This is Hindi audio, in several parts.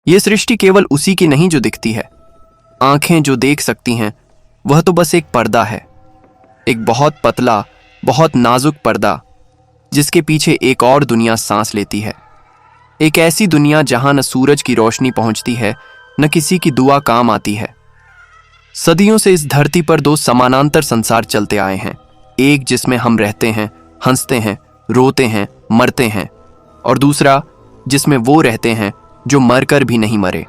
ये सृष्टि केवल उसी की नहीं जो दिखती है। आंखें जो देख सकती हैं वह तो बस एक पर्दा है, एक बहुत पतला, बहुत नाजुक पर्दा, जिसके पीछे एक और दुनिया सांस लेती है। एक ऐसी दुनिया जहां न सूरज की रोशनी पहुंचती है, न किसी की दुआ काम आती है। सदियों से इस धरती पर दो समानांतर संसार चलते आए हैं, एक जिसमें हम रहते हैं, हंसते हैं, रोते हैं, मरते हैं, और दूसरा जिसमें वो रहते हैं जो मरकर भी नहीं मरे।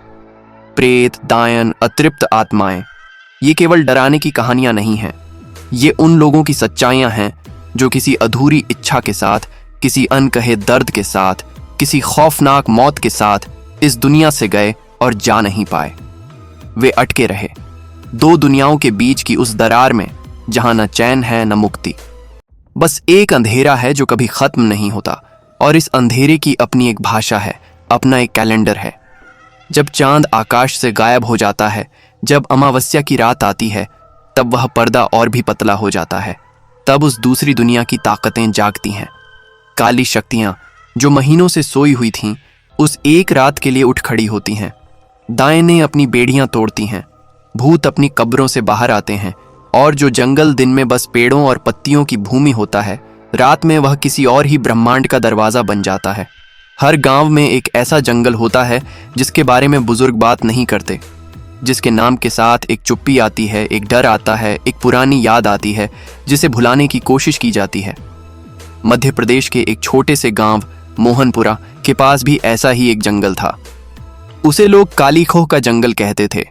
प्रेत, दायन, अतृप्त आत्माएं, ये केवल डराने की कहानियां नहीं हैं। ये उन लोगों की सच्चाइयां हैं जो किसी अधूरी इच्छा के साथ, किसी अनकहे दर्द के साथ, किसी खौफनाक मौत के साथ इस दुनिया से गए और जा नहीं पाए। वे अटके रहे दो दुनियाओं के बीच की उस दरार में जहां न चैन है न मुक्ति। बस एक अंधेरा है जो कभी खत्म नहीं होता, और इस अंधेरे की अपनी एक भाषा है, अपना एक कैलेंडर है। जब चांद आकाश से गायब हो जाता है, जब अमावस्या की रात आती है, तब वह पर्दा और भी पतला हो जाता है। तब उस दूसरी दुनिया की ताकतें जागती हैं। काली शक्तियां जो महीनों से सोई हुई थीं, उस एक रात के लिए उठ खड़ी होती हैं। दायनें अपनी बेड़ियां तोड़ती हैं, भूत अपनी कब्रों से बाहर आते हैं, और जो जंगल दिन में बस पेड़ों और पत्तियों की भूमि होता है, रात में वह किसी और ही ब्रह्मांड का दरवाजा बन जाता है। हर गांव में एक ऐसा जंगल होता है जिसके बारे में बुजुर्ग बात नहीं करते, जिसके नाम के साथ एक चुप्पी आती है, एक डर आता है, एक पुरानी याद आती है जिसे भुलाने की कोशिश की जाती है। मध्य प्रदेश के एक छोटे से गांव मोहनपुरा के पास भी ऐसा ही एक जंगल था। उसे लोग काली खोह का जंगल कहते थे।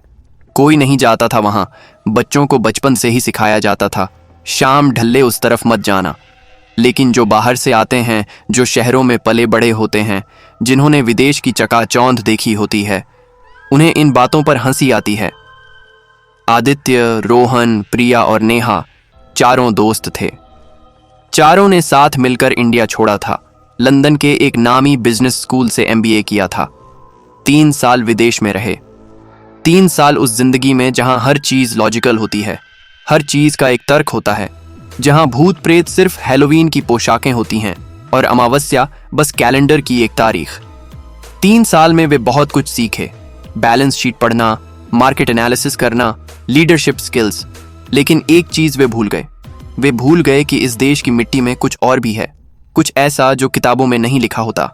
कोई नहीं जाता था वहां, बच्चों को बचपन से ही सिखाया जाता था, शाम ढले उस तरफ मत जाना। लेकिन जो बाहर से आते हैं, जो शहरों में पले बड़े होते हैं, जिन्होंने विदेश की चकाचौंध देखी होती है, उन्हें इन बातों पर हंसी आती है। आदित्य, रोहन, प्रिया और नेहा चारों दोस्त थे। चारों ने साथ मिलकर इंडिया छोड़ा था। लंदन के एक नामी बिजनेस स्कूल से MBA किया था। 3 साल विदेश में रहे। 3 साल उस जिंदगी में जहां हर चीज लॉजिकल होती है, हर चीज का एक तर्क होता है, जहां भूत प्रेत सिर्फ हैलोवीन की पोशाकें होती हैं और अमावस्या बस कैलेंडर की एक तारीख। 3 साल में वे बहुत कुछ सीखे, बैलेंस शीट पढ़ना, मार्केट एनालिसिस करना, लीडरशिप स्किल्स। लेकिन एक चीज वे भूल गए। वे भूल गए कि इस देश की मिट्टी में कुछ और भी है, कुछ ऐसा जो किताबों में नहीं लिखा होता।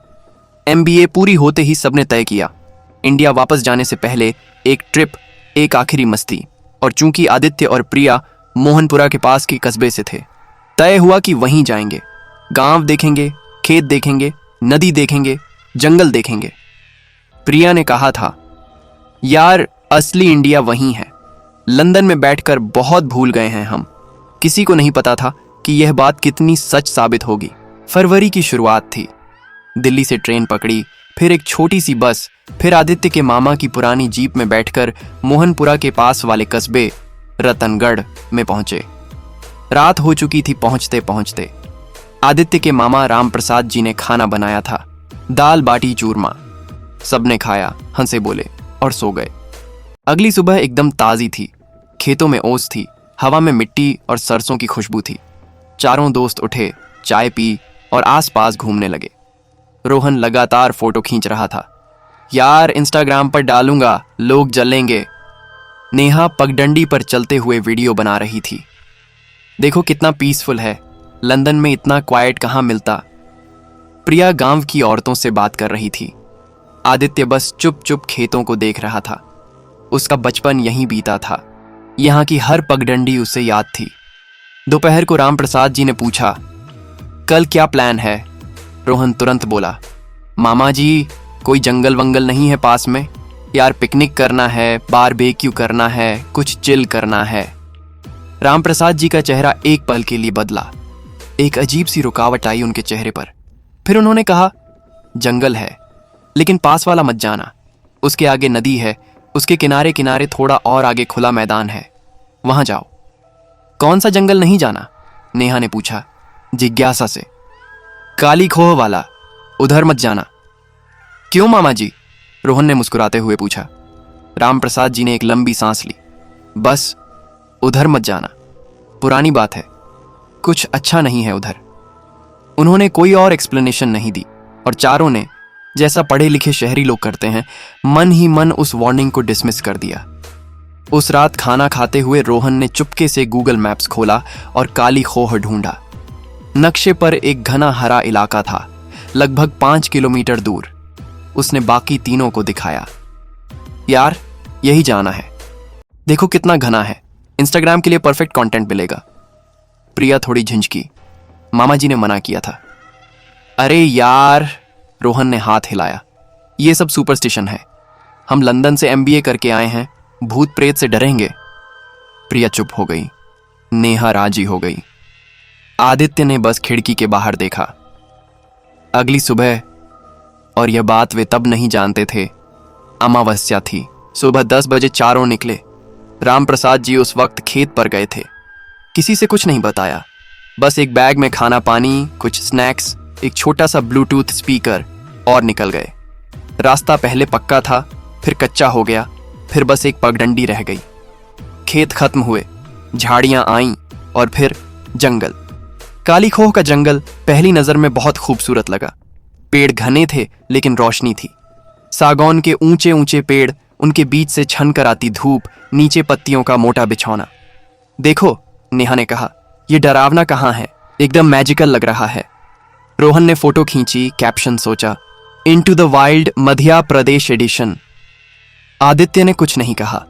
MBA पूरी होते ही सबने तय किया, इंडिया वापस जाने से पहले एक ट्रिप, एक आखिरी मस्ती। और चूंकि आदित्य और प्रिया मोहनपुरा के पास के कस्बे से थे, तय हुआ कि वहीं जाएंगे। गांव देखेंगे, खेत देखेंगे, नदी देखेंगे, जंगल देखेंगे। प्रिया ने कहा था, यार असली इंडिया वहीं है। लंदन में बैठकर बहुत भूल गए हैं हम। किसी को नहीं पता था कि यह बात कितनी सच साबित होगी। फरवरी की शुरुआत थी। दिल्ली से ट्रेन पकड़ी, फिर एक छोटी सी बस, फिर आदित्य के मामा की पुरानी जीप में बैठकर मोहनपुरा के पास वाले कस्बे रतनगढ़ में पहुंचे। रात हो चुकी थी पहुंचते पहुंचते। आदित्य के मामा राम प्रसाद जी ने खाना बनाया था, दाल बाटी चूरमा। सबने खाया, हंसे बोले और सो गए। अगली सुबह एकदम ताजी थी। खेतों में ओस थी, हवा में मिट्टी और सरसों की खुशबू थी। चारों दोस्त उठे, चाय पी और आसपास घूमने लगे। रोहन लगातार फोटो खींच रहा था। यार इंस्टाग्राम पर डालूंगा, लोग जलेंगे। नेहा पगडंडी पर चलते हुए वीडियो बना रही थी। देखो कितना पीसफुल है, लंदन में इतना क्वाइट कहाँ मिलता। प्रिया गांव की औरतों से बात कर रही थी। आदित्य बस चुप चुप खेतों को देख रहा था। उसका बचपन यहीं बीता था। यहाँ की हर पगडंडी उसे याद थी। दोपहर को राम प्रसाद जी ने पूछा, कल क्या प्लान है? रोहन तुरंत बोला, मामा जी कोई जंगल वंगल नहीं है पास में? यार पिकनिक करना है, बारबेक्यू करना है, कुछ चिल करना है। रामप्रसाद जी का चेहरा एक पल के लिए बदला। एक अजीब सी रुकावट आई उनके चेहरे पर। फिर उन्होंने कहा, जंगल है लेकिन पास वाला मत जाना। उसके आगे नदी है, उसके किनारे किनारे थोड़ा और आगे खुला मैदान है, वहां जाओ। कौन सा जंगल नहीं जाना? नेहा ने पूछा जिज्ञासा से। काली खोह वाला, उधर मत जाना। क्यों मामा जी? रोहन ने मुस्कुराते हुए पूछा। रामप्रसाद जी ने एक लंबी सांस ली। बस उधर मत जाना, पुरानी बात है, कुछ अच्छा नहीं है उधर। उन्होंने कोई और एक्सप्लेनेशन नहीं दी और चारों ने जैसा पढ़े लिखे शहरी लोग करते हैं, मन ही मन उस वार्निंग को डिसमिस कर दिया। उस रात खाना खाते हुए रोहन ने चुपके से गूगल मैप्स खोला और काली खोह ढूंढा। नक्शे पर एक घना हरा इलाका था, लगभग 5 किलोमीटर दूर। उसने बाकी तीनों को दिखाया। यार, यही जाना है। देखो कितना घना है, इंस्टाग्राम के लिए परफेक्ट कंटेंट मिलेगा। प्रिया थोड़ी झिझकी। मामा जी ने मना किया था। अरे यार, रोहन ने हाथ हिलाया, ये सब सुपरस्टिशन है। हम लंदन से एमबीए करके आए हैं, भूत प्रेत से डरेंगे? प्रिया चुप हो गई। नेहा राजी हो गई। आदित्य ने बस खिड़की के बाहर देखा। अगली सुबह, और यह बात वे तब नहीं जानते थे, अमावस्या थी। सुबह 10 बजे चारों निकले। रामप्रसाद जी उस वक्त खेत पर गए थे। किसी से कुछ नहीं बताया, बस एक बैग में खाना पानी, कुछ स्नैक्स, एक छोटा सा ब्लूटूथ स्पीकर, और निकल गए। रास्ता पहले पक्का था, फिर कच्चा हो गया, फिर बस एक पगडंडी रह गई। खेत खत्म हुए, झाड़ियां आईं, और फिर जंगल। काली खोह का जंगल पहली नजर में बहुत खूबसूरत लगा। पेड़ घने थे लेकिन रोशनी थी। सागौन के ऊंचे ऊंचे पेड़, उनके बीच से छन कर आती धूप, नीचे पत्तियों का मोटा बिछौना। देखो, नेहा ने कहा, यह डरावना कहाँ है, एकदम मैजिकल लग रहा है। रोहन ने फोटो खींची, कैप्शन सोचा, into the wild Madhya Pradesh edition. Aditya ने कुछ नहीं कहा।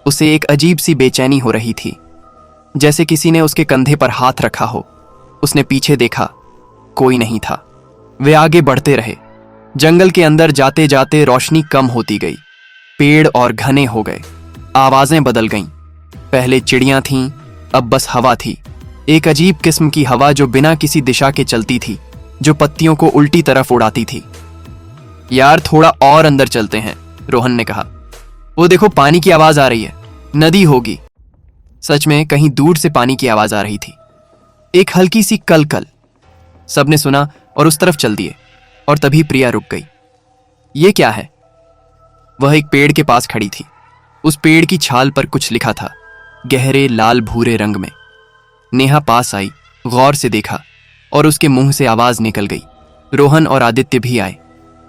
उसे एक अजीब सी बेचैनी हो रही थी, जैसे किसी ने उसके कंधे पर हाथ रखा हो। उसने पीछे देखा, कोई नहीं था। वे आगे बढ़ते रहे। जंगल के अंदर जाते जाते रोशनी कम होती गई, पेड़ और घने हो गए, आवाजें बदल गईं। पहले चिड़ियां थीं, अब बस हवा थी। एक अजीब किस्म की हवा जो बिना किसी दिशा के चलती थी, जो पत्तियों को उल्टी तरफ उड़ाती थी। यार, थोड़ा और अंदर चलते हैं, रोहन ने कहा। वो देखो, पानी की आवाज आ रही है, नदी होगी। सच में कहीं दूर से पानी की आवाज आ रही थी, एक हल्की सी कलकल। सबने सुना और उस तरफ चल दिए। और तभी प्रिया रुक गई। ये क्या है? वह एक पेड़ के पास खड़ी थी। उस पेड़ की छाल पर कुछ लिखा था, गहरे लाल भूरे रंग में। नेहा पास आई, गौर से देखा, और उसके मुंह से आवाज निकल गई। रोहन और आदित्य भी आए।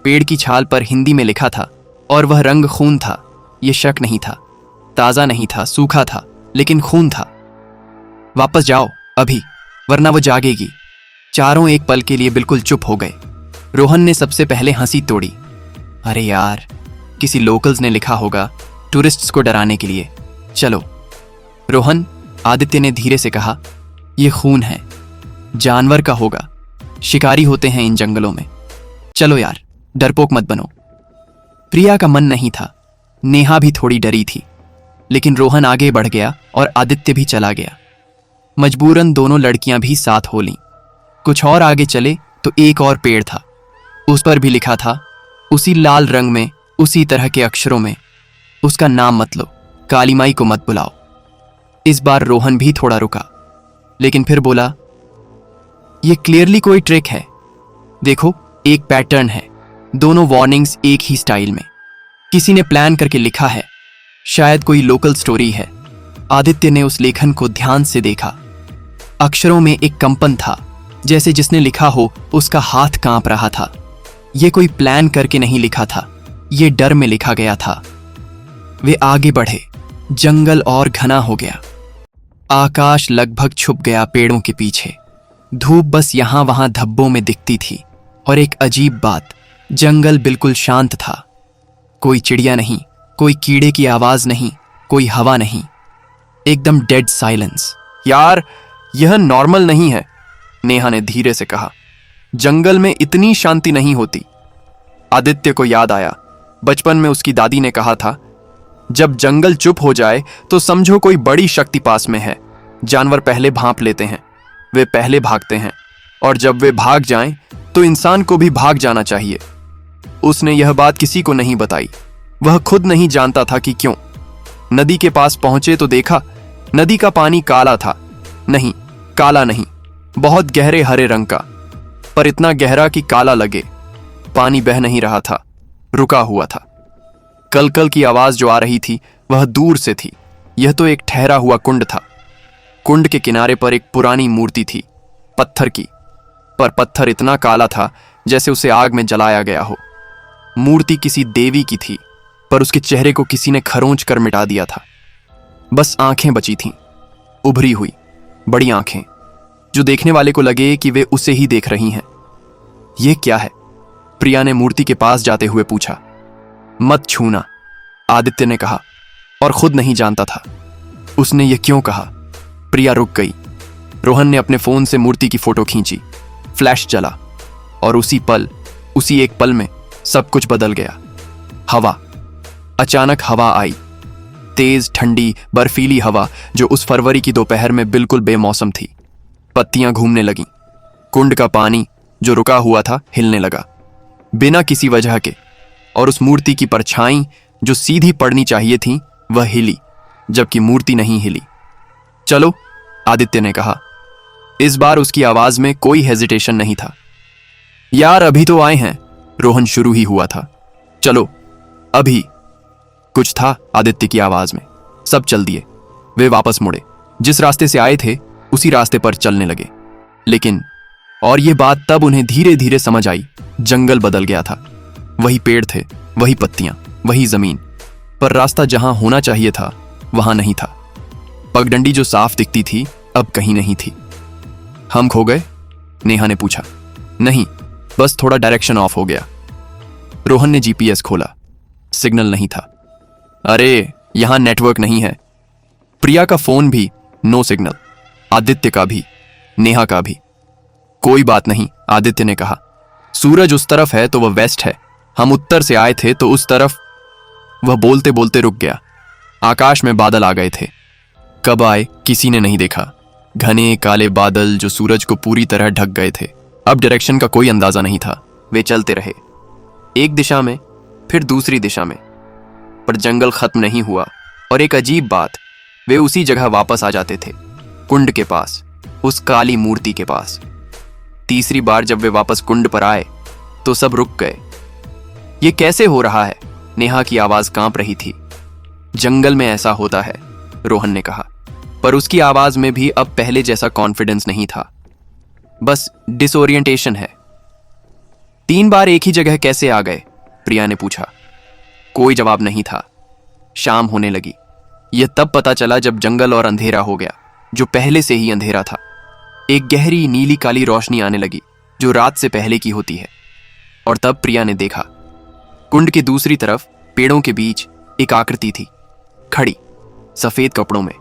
पेड़ की छाल पर हिंदी में लिखा था, और वह रंग खून था। ये शक नहीं था, ताजा नहीं था, सूखा था, लेकिन खून था। वापस जाओ अभी, वरना वो जागेगी। चारों एक पल के लिए बिल्कुल चुप हो गए। रोहन ने सबसे पहले हंसी तोड़ी। अरे यार, किसी लोकल्स ने लिखा होगा, टूरिस्ट्स को डराने के लिए। चलो। रोहन, आदित्य ने धीरे से कहा, यह खून है, जानवर का होगा। शिकारी होते हैं इन जंगलों में। चलो यार, डरपोक मत बनो। प्रिया का मन नहीं था, नेहा भी थोड़ी डरी थी, लेकिन रोहन आगे बढ़ गया और आदित्य भी चला गया। मजबूरन दोनों लड़कियां भी साथ हो लीं। कुछ और आगे चले तो एक और पेड़ था। उस पर भी लिखा था, उसी लाल रंग में, उसी तरह के अक्षरों में, उसका नाम मत लो, काली माई को मत बुलाओ। इस बार रोहन भी थोड़ा रुका, लेकिन फिर बोला, यह क्लियरली कोई ट्रिक है। देखो, एक पैटर्न है, दोनों वार्निंग्स एक ही स्टाइल में। किसी ने प्लान करके लिखा है, शायद कोई लोकल स्टोरी है। आदित्य ने उस लेखन को ध्यान से देखा। अक्षरों में एक कंपन था, जैसे जिसने लिखा हो उसका हाथ कांप रहा था। यह कोई प्लान करके नहीं लिखा था, यह डर में लिखा गया था। वे आगे बढ़े। जंगल और घना हो गया। आकाश लगभग छुप गया पेड़ों के पीछे। धूप बस यहां वहां धब्बों में दिखती थी। और एक अजीब बात, जंगल बिल्कुल शांत था। कोई चिड़िया नहीं, कोई कीड़े की आवाज नहीं, कोई हवा नहीं, एकदम डेड साइलेंस। यार, यह नॉर्मल नहीं है, नेहा ने धीरे से कहा। जंगल में इतनी शांति नहीं होती। आदित्य को याद आया, बचपन में उसकी दादी ने कहा था, जब जंगल चुप हो जाए तो समझो कोई बड़ी शक्ति पास में है। जानवर पहले भांप लेते हैं, वे पहले भागते हैं, और जब वे भाग जाएं तो इंसान को भी भाग जाना चाहिए। उसने यह बात किसी को नहीं बताई। वह खुद नहीं जानता था कि क्यों। नदी के पास पहुंचे तो देखा, नदी का पानी काला था। नहीं, काला नहीं, बहुत गहरे हरे रंग का, पर इतना गहरा कि काला लगे। पानी बह नहीं रहा था, रुका हुआ था। कलकल की आवाज जो आ रही थी वह दूर से थी। यह तो एक ठहरा हुआ कुंड था। कुंड के किनारे पर एक पुरानी मूर्ति थी, पत्थर की, पर पत्थर इतना काला था जैसे उसे आग में जलाया गया हो। मूर्ति किसी देवी की थी, पर उसके चेहरे को किसी ने खरोंच कर मिटा दिया था। बस आंखें बची थीं, उभरी हुई बड़ी आंखें, जो देखने वाले को लगे कि वे उसे ही देख रही हैं। यह क्या है? प्रिया ने मूर्ति के पास जाते हुए पूछा। मत छूना, आदित्य ने कहा, और खुद नहीं जानता था उसने ये क्यों कहा। प्रिया रुक गई। रोहन ने अपने फोन से मूर्ति की फोटो खींची। फ्लैश चला और उसी एक पल में सब कुछ बदल गया। हवा, अचानक हवा आई, तेज ठंडी बर्फीली हवा जो उस फरवरी की दोपहर में बिल्कुल बेमौसम थी। पत्तियां घूमने लगीं। कुंड का पानी जो रुका हुआ था हिलने लगा बिना किसी वजह के, और उस मूर्ति की परछाई जो सीधी पड़नी चाहिए थी वह हिली, जबकि मूर्ति नहीं हिली। चलो, आदित्य ने कहा। इस बार उसकी आवाज में कोई हेजिटेशन नहीं था। यार अभी तो आए हैं, रोहन शुरू ही हुआ था। चलो अभी, कुछ था आदित्य की आवाज में। सब चल दिए। वे वापस मुड़े, जिस रास्ते से आए थे उसी रास्ते पर चलने लगे। लेकिन और ये बात तब उन्हें धीरे धीरे समझ आई, जंगल बदल गया था। वही पेड़ थे, वही पत्तियां, वही जमीन, पर रास्ता जहां होना चाहिए था वहां नहीं था। पगडंडी जो साफ दिखती थी अब कहीं नहीं थी। हम खो गए? नेहा ने पूछा। नहीं, बस थोड़ा डायरेक्शन ऑफ हो गया। रोहन ने जीपीएस खोला। सिग्नल नहीं था। अरे यहां नेटवर्क नहीं है। प्रिया का फोन भी नो सिग्नल, आदित्य का भी, नेहा का भी। कोई बात नहीं, आदित्य ने कहा। सूरज उस तरफ है तो वह वेस्ट है, हम उत्तर से आए थे तो उस तरफ। वह बोलते बोलते रुक गया। आकाश में बादल आ गए थे। कब आए किसी ने नहीं देखा। घने काले बादल जो सूरज को पूरी तरह ढक गए थे। अब डायरेक्शन का कोई अंदाजा नहीं था। वे चलते रहे, एक दिशा में फिर दूसरी दिशा में, पर जंगल खत्म नहीं हुआ। और एक अजीब बात, वे उसी जगह वापस आ जाते थे, कुंड के पास, उस काली मूर्ति के पास। तीसरी बार जब वे वापस कुंड पर आए तो सब रुक गए। ये कैसे हो रहा है? नेहा की आवाज कांप रही थी। जंगल में ऐसा होता है, रोहन ने कहा, पर उसकी आवाज में भी अब पहले जैसा कॉन्फिडेंस नहीं था। बस डिसोरिएंटेशन है। 3 बार एक ही जगह कैसे आ गए? प्रिया ने पूछा। कोई जवाब नहीं था। शाम होने लगी। यह तब पता चला जब जंगल और अंधेरा हो गया, जो पहले से ही अंधेरा था। एक गहरी नीली काली रोशनी आने लगी जो रात से पहले की होती है। और तब प्रिया ने देखा, कुंड के दूसरी तरफ पेड़ों के बीच एक आकृति थी, खड़ी, सफेद कपड़ों में,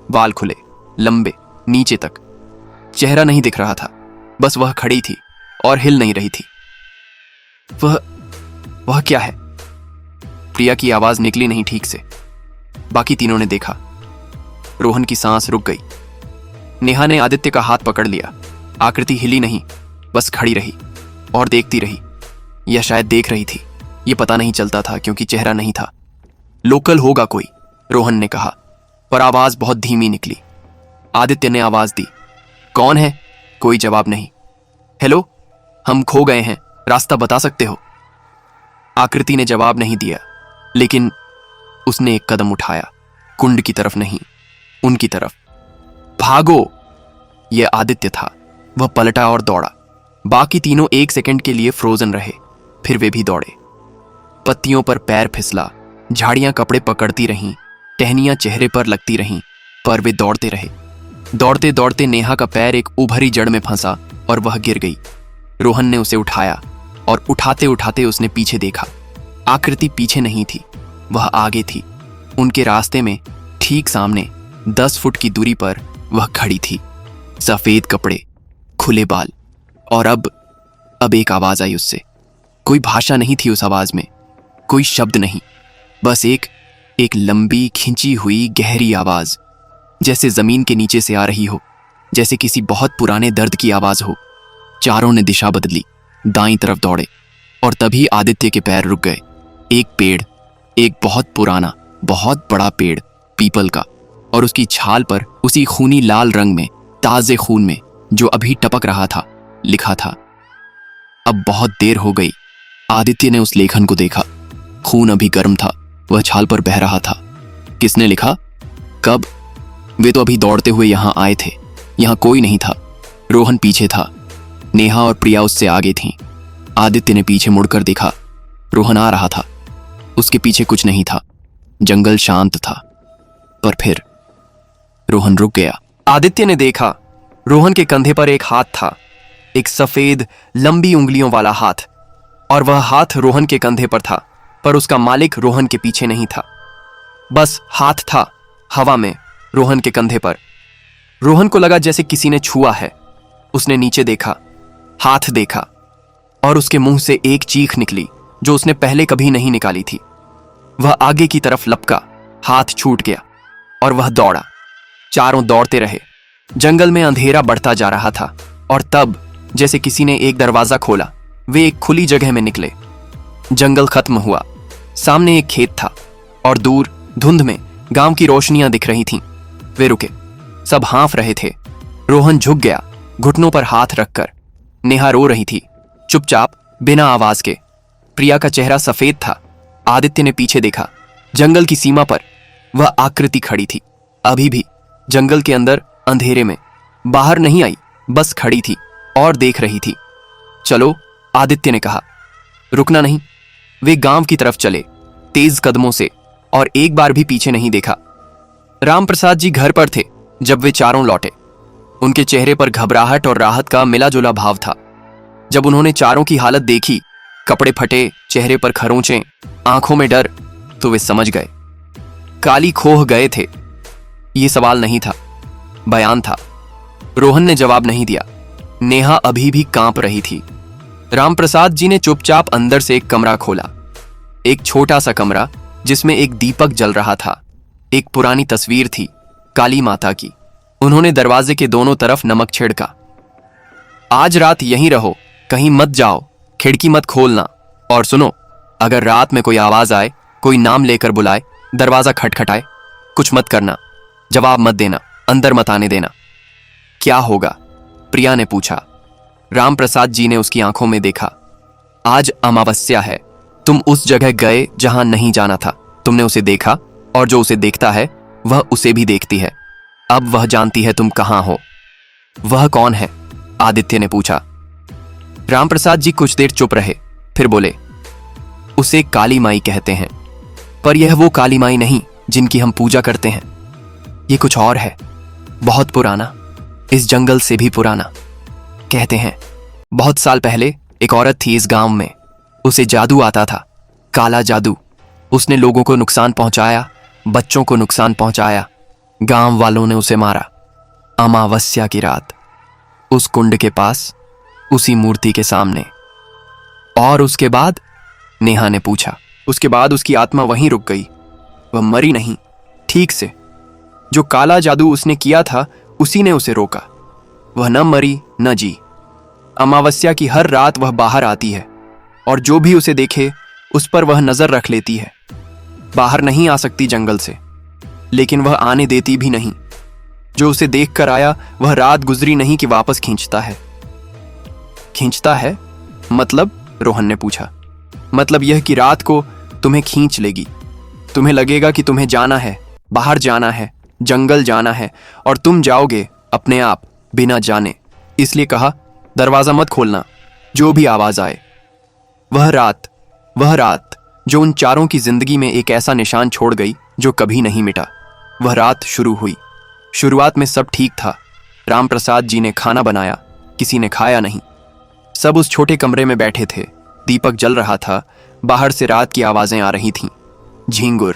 बाल खुले, लंबे, नीचे तक। चेहरा नहीं दिख रहा था, बस वह खड़ी थी और हिल नहीं रही थी। वह क्या है? प्रिया की आवाज निकली नहीं ठीक से। बाकी तीनों ने देखा। रोहन की सांस रुक गई। नेहा ने आदित्य का हाथ पकड़ लिया। आकृति हिली नहीं, बस खड़ी रही और देखती रही, या शायद देख रही थी। यह पता नहीं चलता था क्योंकि चेहरा नहीं था। लोकल होगा कोई, रोहन ने कहा, पर आवाज बहुत धीमी निकली। आदित्य ने आवाज दी। कौन है? कोई जवाब नहीं। हेलो, हम खो गए हैं, रास्ता बता सकते हो? आकृति ने जवाब नहीं दिया, लेकिन उसने एक कदम उठाया, कुंड की तरफ नहीं, उनकी तरफ। भागो! यह आदित्य था। वह पलटा और दौड़ा। बाकी तीनों 1 सेकंड के लिए फ्रोजन रहे, फिर वे भी दौड़े। पत्तियों पर पैर फिसला, झाड़ियां कपड़े पकड़ती रहीं, टहनियां चेहरे पर लगती रहीं, पर वे दौड़ते रहे। दौड़ते दौड़ते नेहा का पैर एक उभरी जड़ में फंसा और वह गिर गई। रोहन ने उसे उठाया और उठाते उठाते उसने पीछे देखा। आकृति पीछे नहीं थी, वह आगे थी। उनके रास्ते में ठीक सामने 10 फुट की दूरी पर वह खड़ी थी। सफेद कपड़े, खुले बाल, और अब एक आवाज आई उससे। कोई भाषा नहीं थी उस आवाज में, कोई शब्द नहीं, बस एक लंबी खिंची हुई गहरी आवाज, जैसे जमीन के नीचे से आ रही हो, जैसे किसी बहुत पुराने दर्द की आवाज हो। चारों ने दिशा बदली, दाईं तरफ दौड़े, और तभी आदित्य के पैर रुक गए। एक पेड़, एक बहुत पुराना, बहुत बड़ा पेड़, पीपल का, और उसकी छाल पर उसी खूनी लाल रंग में, ताजे खून में जो अभी टपक रहा था, लिखा था। अब बहुत देर हो गई। आदित्य ने उस लेखन को देखा। खून अभी गर्म था, वह छाल पर बह रहा था। किसने लिखा? कब? वे तो अभी दौड़ते हुए यहां आए थे। यहां कोई नहीं था। रोहन पीछे था, नेहा और प्रिया उससे आगे थीं। आदित्य ने पीछे मुड़कर देखा। रोहन आ रहा था। उसके पीछे कुछ नहीं था, जंगल शांत था। पर फिर रोहन रुक गया। आदित्य ने देखा रोहन के कंधे पर एक हाथ था, एक सफेद लंबी उंगलियों वाला हाथ। और वह हाथ रोहन के कंधे पर था, पर उसका मालिक रोहन के पीछे नहीं था। बस हाथ था हवा में रोहन के कंधे पर। रोहन को लगा जैसे किसी ने छुआ है। उसने नीचे देखा, हाथ देखा, और उसके मुंह से एक चीख निकली जो उसने पहले कभी नहीं निकाली थी। वह आगे की तरफ लपका, हाथ छूट गया और वह दौड़ा। चारों दौड़ते रहे। जंगल में अंधेरा बढ़ता जा रहा था और तब जैसे किसी ने एक दरवाजा खोला, वे एक खुली जगह में निकले। जंगल खत्म हुआ। सामने एक खेत था और दूर धुंध में गांव की रोशनियां दिख रही थीं। वे रुके, सब हाँफ रहे थे। रोहन झुक गया, घुटनों पर हाथ रखकर। नेहा रो रही थी, चुपचाप, बिना आवाज के। प्रिया का चेहरा सफेद था। आदित्य ने पीछे देखा। जंगल की सीमा पर वह आकृति खड़ी थी, अभी भी जंगल के अंदर अंधेरे में। बाहर नहीं आई, बस खड़ी थी और देख रही थी। चलो, आदित्य ने कहा। रुकना नहीं। वे गांव की तरफ चले, तेज कदमों से, और एक बार भी पीछे नहीं देखा। रामप्रसाद जी घर पर थे जब वे चारों लौटे। उनके चेहरे पर घबराहट और राहत का मिला जुला भाव था। जब उन्होंने चारों की हालत देखी, कपड़े फटे, चेहरे पर खरोंचे, आंखों में डर, तो वे समझ गए काली खोह गए थे। ये सवाल नहीं था, बयान था। रोहन ने जवाब नहीं दिया। नेहा अभी भी कांप रही थी। रामप्रसाद जी ने चुपचाप अंदर से एक कमरा खोला। एक छोटा सा कमरा जिसमें एक दीपक जल रहा था। एक पुरानी तस्वीर थी, काली माता की। उन्होंने दरवाजे के दोनों तरफ नमक छिड़का। आज रात यहीं रहो, कहीं मत जाओ, खिड़की मत खोलना। और सुनो, अगर रात में कोई आवाज आए, कोई नाम लेकर बुलाए, दरवाजा खटखटाए, कुछ मत करना, जवाब मत देना, अंदर मत आने देना। क्या होगा? प्रिया ने पूछा। रामप्रसाद जी ने उसकी आंखों में देखा। आज अमावस्या है। तुम उस जगह गए जहां नहीं जाना था। तुमने उसे देखा, और जो उसे देखता है वह उसे भी देखती है। अब वह जानती है तुम कहां हो। वह कौन है? आदित्य ने पूछा। रामप्रसाद जी कुछ देर चुप रहे, फिर बोले, उसे काली माई कहते हैं, पर यह वो काली माई नहीं जिनकी हम पूजा करते हैं। ये कुछ और है, बहुत पुराना, इस जंगल से भी पुराना। कहते हैं बहुत साल पहले एक औरत थी इस गांव में। उसे जादू आता था, काला जादू। उसने लोगों को नुकसान पहुंचाया, बच्चों को नुकसान पहुंचाया। गांव वालों ने उसे मारा। अमावस्या की रात, उस कुंड के पास, उसी मूर्ति के सामने। और उसके बाद? नेहा ने पूछा। उसके बाद उसकी आत्मा वहीं रुक गई। वह मरी नहीं, ठीक से। जो काला जादू उसने किया था, उसी ने उसे रोका। वह न मरी न जी। अमावस्या की हर रात वह बाहर आती है, और जो भी उसे देखे उस पर वह नजर रख लेती है। बाहर नहीं आ सकती जंगल से, लेकिन वह आने देती भी नहीं। जो उसे देख कर आया, वह रात गुजरी नहीं कि वापस खींचता है। खींचता है मतलब? रोहन ने पूछा। मतलब यह कि रात को तुम्हें खींच लेगी। तुम्हें लगेगा कि तुम्हें जाना है, बाहर जाना है, जंगल जाना है, और तुम जाओगे अपने आप, बिना जाने। इसलिए कहा, दरवाजा मत खोलना, जो भी आवाज आए। वह रात जो उन चारों की जिंदगी में एक ऐसा निशान छोड़ गई जो कभी नहीं मिटा। वह रात शुरू हुई। शुरुआत में सब ठीक था। रामप्रसाद जी ने खाना बनाया, किसी ने खाया नहीं। सब उस छोटे कमरे में बैठे थे। दीपक जल रहा था। बाहर से रात की आवाजें आ रही थीं। झींगुर,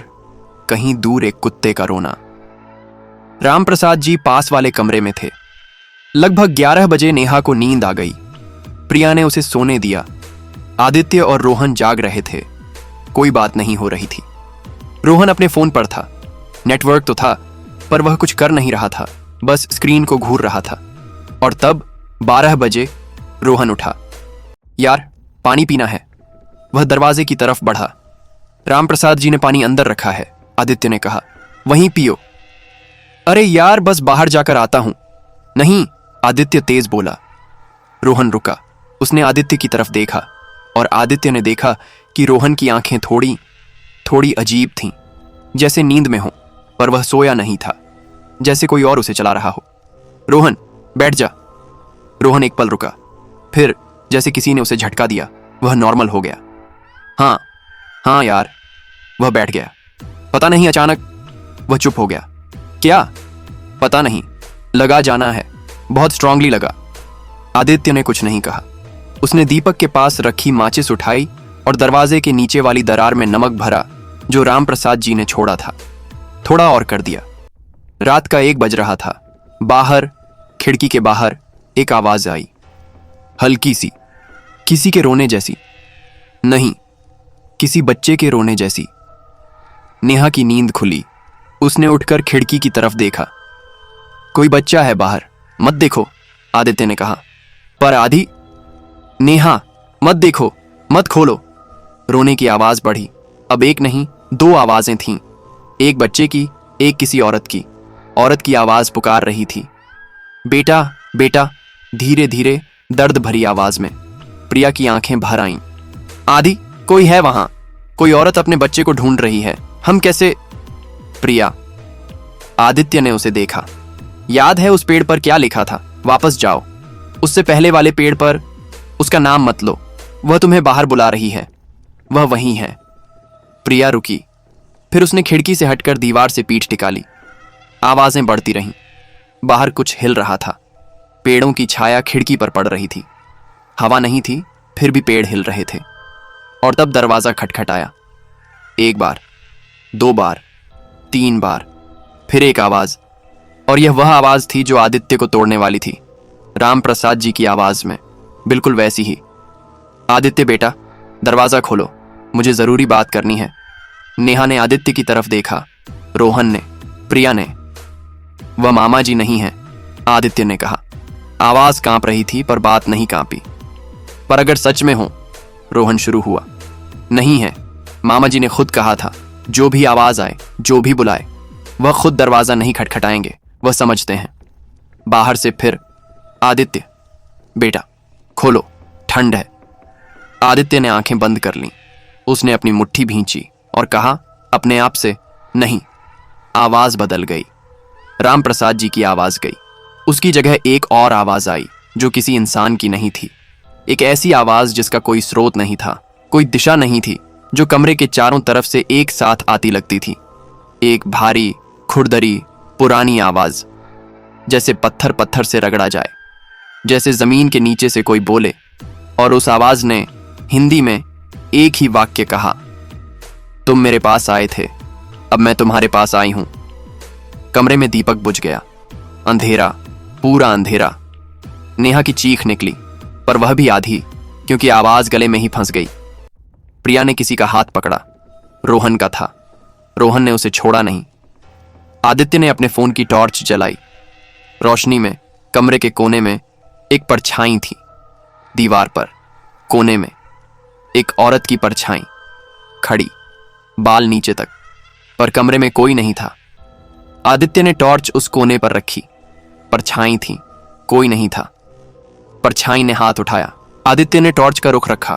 कहीं दूर एक कुत्ते का रोना। रामप्रसाद जी पास वाले कमरे में थे। लगभग 11 बजे नेहा को नींद आ गई। प्रिया ने उसे सोने दिया। आदित्य और रोहन जाग रहे थे। कोई बात नहीं हो रही थी। रोहन अपने फोन पर था। नेटवर्क तो था, पर वह कुछ कर नहीं रहा था, बस स्क्रीन को घूर रहा था। और तब 12 बजे रोहन उठा। यार, पानी पीना है। वह दरवाजे की तरफ बढ़ा। रामप्रसाद जी ने पानी अंदर रखा है, आदित्य ने कहा। वहीं पियो। अरे यार, बस बाहर जाकर आता हूं। नहीं, आदित्य तेज बोला। रोहन रुका। उसने आदित्य की तरफ देखा, और आदित्य ने देखा कि रोहन की आंखें थोड़ी अजीब थीं, जैसे नींद में हो, पर वह सोया नहीं था, जैसे कोई और उसे चला रहा हो। रोहन, बैठ जा। रोहन एक पल रुका, फिर जैसे किसी ने उसे झटका दिया, वह नॉर्मल हो गया। हाँ हाँ यार। वह बैठ गया। पता नहीं, अचानक वह चुप हो गया। क्या? पता नहीं, लगा जाना है, बहुत स्ट्रांगली लगा। आदित्य ने कुछ नहीं कहा। उसने दीपक के पास रखी माचिस उठाई और दरवाजे के नीचे वाली दरार में नमक भरा जो राम प्रसाद जी ने छोड़ा था। थोड़ा और कर दिया। रात का 1 बज रहा था। बाहर, खिड़की के बाहर एक आवाज आई, हल्की सी, किसी के रोने जैसी। नहीं, किसी बच्चे के रोने जैसी। नेहा की नींद खुली। उसने उठकर खिड़की की तरफ देखा। कोई बच्चा है बाहर, मत देखो, आदित्य ने कहा। पर आधी, नेहा मत देखो, मत खोलो। रोने की आवाज बढ़ी। अब एक नहीं, 2 आवाजें थीं, एक बच्चे की, एक किसी औरत की। औरत की आवाज पुकार रही थी, बेटा बेटा, धीरे धीरे, दर्द भरी आवाज में। प्रिया की आंखें भर आईं। आदि, कोई है वहां, कोई औरत अपने बच्चे को ढूंढ रही है, हम कैसे? प्रिया। आदित्य ने उसे देखा। याद है उस पेड़ पर क्या लिखा था? वापस जाओ, उससे पहले वाले पेड़ पर। उसका नाम मत लो, वह तुम्हें बाहर बुला रही है, वह वहीं है। प्रिया रुकी। फिर उसने खिड़की से हटकर दीवार से पीठ टिका ली। आवाजें बढ़ती रहीं। बाहर कुछ हिल रहा था। पेड़ों की छाया खिड़की पर पड़ रही थी। हवा नहीं थी, फिर भी पेड़ हिल रहे थे। और तब दरवाजा खटखटाया। 1 बार, 2 बार, 3 बार, फिर एक आवाज। और यह वह आवाज थी जो आदित्य को तोड़ने वाली थी। राम प्रसाद जी की आवाज में, बिल्कुल वैसी ही। आदित्य बेटा, दरवाजा खोलो, मुझे जरूरी बात करनी है। नेहा ने आदित्य की तरफ देखा, रोहन ने, प्रिया ने। वह मामा जी नहीं है, आदित्य ने कहा। आवाज कांप रही थी पर बात नहीं कांपी। पर अगर सच में हो, रोहन शुरू हुआ। नहीं है, मामा जी ने खुद कहा था, जो भी आवाज आए, जो भी बुलाए, वह खुद दरवाजा नहीं खटखटाएंगे, वह समझते हैं। बाहर से फिर, आदित्य बेटा खोलो, ठंड है। आदित्य ने आंखें बंद कर लीं। उसने अपनी मुट्ठी भींची और कहा अपने आप से, नहीं। आवाज बदल गई। राम प्रसाद जी की आवाज गई। उसकी जगह एक और आवाज आई जो किसी इंसान की नहीं थी। एक ऐसी आवाज जिसका कोई स्रोत नहीं था, कोई दिशा नहीं थी, जो कमरे के चारों तरफ से एक साथ आती लगती थी। एक भारी, खुरदरी, पुरानी आवाज, जैसे पत्थर पत्थर से रगड़ा जाए, जैसे जमीन के नीचे से कोई बोले। और उस आवाज ने हिंदी में एक ही वाक्य कहा, तुम मेरे पास आए थे, अब मैं तुम्हारे पास आई हूं। कमरे में दीपक बुझ गया। अंधेरा, पूरा अंधेरा। नेहा की चीख निकली, पर वह भी आधी, क्योंकि आवाज गले में ही फंस गई। प्रिया ने किसी का हाथ पकड़ा। रोहन का था। रोहन ने उसे छोड़ा नहीं। आदित्य ने अपने फोन की टॉर्च जलाई। रोशनी में कमरे के कोने में एक परछाई थी। दीवार पर कोने में एक औरत की परछाई खड़ी, बाल नीचे तक, पर कमरे में कोई नहीं था। आदित्य ने टॉर्च उस कोने पर रखी। परछाई थी, कोई नहीं था। परछाई ने हाथ उठाया। आदित्य ने टॉर्च का रुख रखा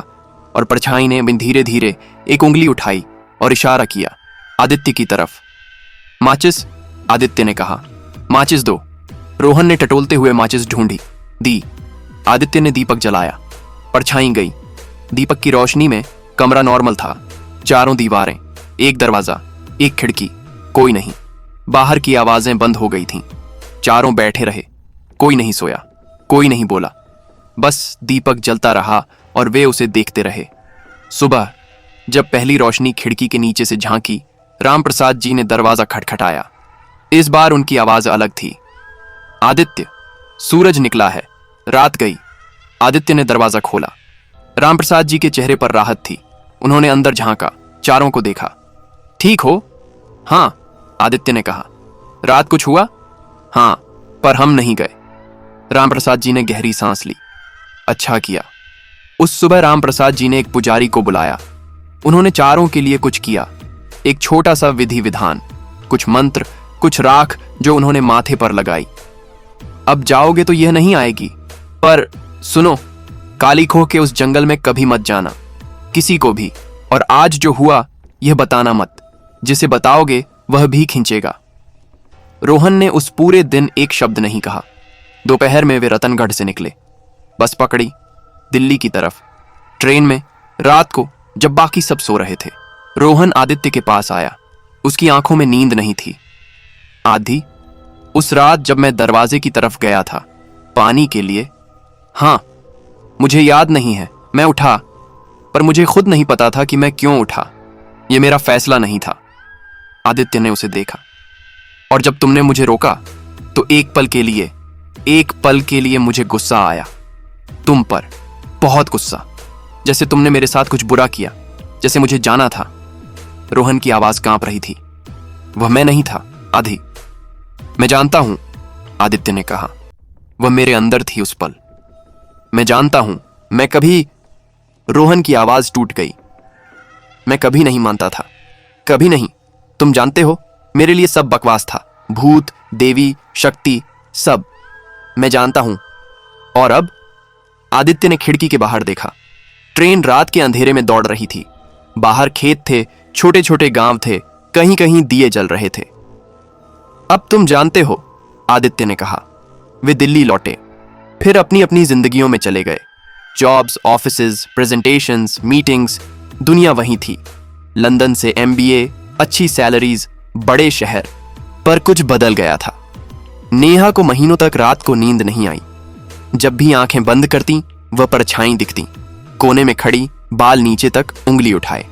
और परछाई ने धीरे धीरे एक उंगली उठाई और इशारा किया आदित्य की तरफ। माचिस, आदित्य ने कहा। माचिस दो। रोहन ने टटोलते हुए माचिस ढूंढी, दी। आदित्य ने दीपक जलाया। परछाई गई। दीपक की रोशनी में कमरा नॉर्मल था। चारों दीवारें, एक दरवाजा, एक खिड़की, कोई नहीं। बाहर की आवाजें बंद हो गई थीं। चारों बैठे रहे। कोई नहीं सोया, कोई नहीं बोला। बस दीपक जलता रहा और वे उसे देखते रहे। सुबह जब पहली रोशनी खिड़की के नीचे से झांकी, राम प्रसाद जी ने दरवाजा खटखटाया। इस बार उनकी आवाज अलग थी। आदित्य, सूरज निकला है, रात गई। आदित्य ने दरवाजा खोला। राम प्रसाद जी के चेहरे पर राहत थी। उन्होंने अंदर झांका, चारों को देखा। ठीक हो? हाँ, आदित्य ने कहा। रात कुछ हुआ? हाँ, पर हम नहीं गए। राम प्रसाद जी ने गहरी सांस ली। अच्छा किया। उस सुबह राम प्रसाद जी ने एक पुजारी को बुलाया। उन्होंने चारों के लिए कुछ किया। एक छोटा सा विधि विधान, कुछ मंत्र, कुछ राख जो उन्होंने माथे पर लगाई। अब जाओगे तो यह नहीं आएगी, पर सुनो, काली खोह के उस जंगल में कभी मत जाना, किसी को भी। और आज जो हुआ यह बताना मत। जिसे बताओगे वह भी खींचेगा। रोहन ने उस पूरे दिन एक शब्द नहीं कहा। दोपहर में वे रतनगढ़ से निकले। बस पकड़ी, दिल्ली की तरफ। ट्रेन में रात को जब बाकी सब सो रहे थे। रोहन आदित्य के पास आया। उसकी आंखों में नींद नहीं थी। आधी उस रात जब मैं दरवाजे की तरफ गया था पानी के लिए। हाँ, मुझे याद नहीं है। मैं उठा, पर मुझे खुद नहीं पता था कि मैं क्यों उठा। यह मेरा फैसला नहीं था। आदित्य ने उसे देखा, और जब तुमने मुझे रोका तो एक पल के लिए मुझे गुस्सा आया तुम पर, बहुत गुस्सा। जैसे तुमने मेरे साथ कुछ बुरा किया, जैसे मुझे जाना था। रोहन की आवाज कांप रही थी। वह मैं नहीं था आधी। मैं जानता हूं, आदित्य ने कहा। वह मेरे अंदर थी उस पल। मैं जानता हूं, मैं कभी। रोहन की आवाज टूट गई। मैं कभी नहीं मानता था, कभी नहीं। तुम जानते हो, मेरे लिए सब बकवास था। भूत, देवी, शक्ति, सब। मैं जानता हूं। और अब? आदित्य ने खिड़की के बाहर देखा। ट्रेन रात के अंधेरे में दौड़ रही थी। बाहर खेत थे, छोटे छोटे गांव थे, कहीं कहीं दिए जल रहे थे। अब तुम जानते हो, आदित्य ने कहा। वे दिल्ली लौटे, फिर अपनी अपनी जिंदगियों में चले गए। जॉब्स, ऑफिसेज, प्रेजेंटेशंस, मीटिंग्स, दुनिया वहीं थी। लंदन से MBA, अच्छी सैलरीज, बड़े शहर। पर कुछ बदल गया था। नेहा को महीनों तक रात को नींद नहीं आई। जब भी आंखें बंद करती, वह परछाई दिखती, कोने में खड़ी, बाल नीचे तक, उंगली उठाए।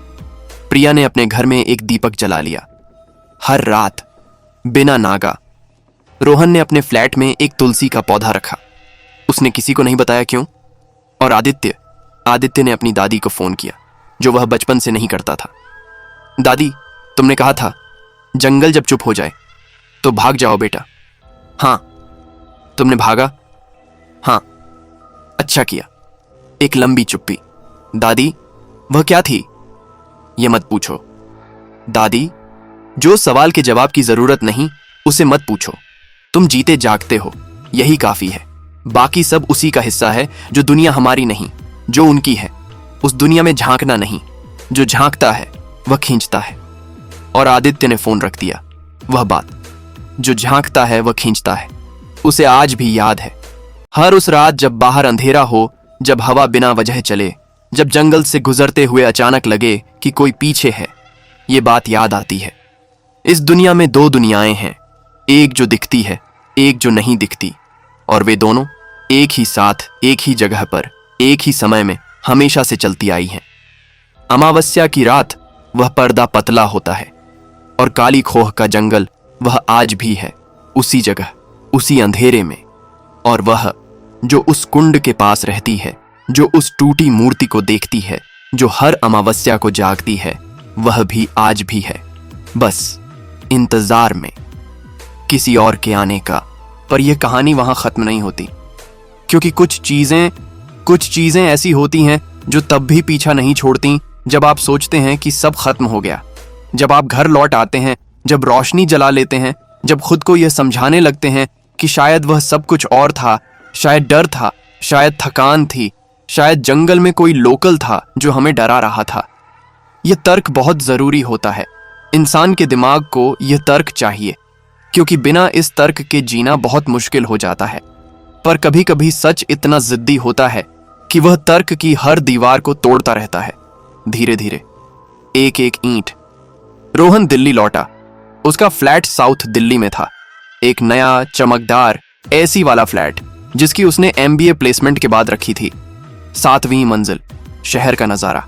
प्रिया ने अपने घर में एक दीपक जला लिया। हर रात, बिना नागा। रोहन ने अपने फ्लैट में एक तुलसी का पौधा रखा। उसने किसी को नहीं बताया क्यों। और आदित्य ने अपनी दादी को फोन किया, जो वह बचपन से नहीं करता था। दादी, तुमने कहा था जंगल जब चुप हो जाए तो भाग जाओ बेटा। हाँ। तुमने भागा? हाँ। अच्छा किया। एक लंबी चुप्पी। दादी, वह क्या थी? यह मत पूछो। दादी, जो सवाल के जवाब की जरूरत नहीं, उसे मत पूछो। तुम जीते जागते हो, यही काफी है। बाकी सब उसी का हिस्सा है, जो दुनिया हमारी नहीं, जो उनकी है। उस दुनिया में झांकना नहीं। जो झांकता है वह खींचता है। और आदित्य ने फोन रख दिया। वह बात, जो झांकता है वह खींचता है, उसे आज भी याद है। हर उस रात जब बाहर अंधेरा हो, जब हवा बिना वजह चले, जब जंगल से गुजरते हुए अचानक लगे कि कोई पीछे है, ये बात याद आती है। इस दुनिया में दो दुनियाएं हैं, एक जो दिखती है, एक जो नहीं दिखती। और वे दोनों एक ही साथ, एक ही जगह पर, एक ही समय में हमेशा से चलती आई हैं। अमावस्या की रात वह पर्दा पतला होता है, और काली खोह का जंगल वह आज भी है, उसी जगह, उसी अंधेरे में। और वह जो उस कुंड के पास रहती है, जो उस टूटी मूर्ति को देखती है, जो हर अमावस्या को जागती है, वह भी आज भी है, बस इंतजार में किसी और के आने का। पर यह कहानी वहां खत्म नहीं होती, क्योंकि कुछ चीजें ऐसी होती हैं जो तब भी पीछा नहीं छोड़ती जब आप सोचते हैं कि सब खत्म हो गया। जब आप घर लौट आते हैं, जब रोशनी जला लेते हैं, जब खुद को यह समझाने लगते हैं कि शायद वह सब कुछ और था, शायद डर था, शायद थकान थी, शायद जंगल में कोई लोकल था जो हमें डरा रहा था। यह तर्क बहुत जरूरी होता है। इंसान के दिमाग को यह तर्क चाहिए, क्योंकि बिना इस तर्क के जीना बहुत मुश्किल हो जाता है। पर कभी कभी सच इतना जिद्दी होता है कि वह तर्क की हर दीवार को तोड़ता रहता है, धीरे धीरे, एक एक ईंट। रोहन दिल्ली लौटा। उसका फ्लैट साउथ दिल्ली में था, एक नया चमकदार एसी वाला फ्लैट, जिसकी उसने MBA प्लेसमेंट के बाद रखी थी। 7वीं मंजिल, शहर का नजारा।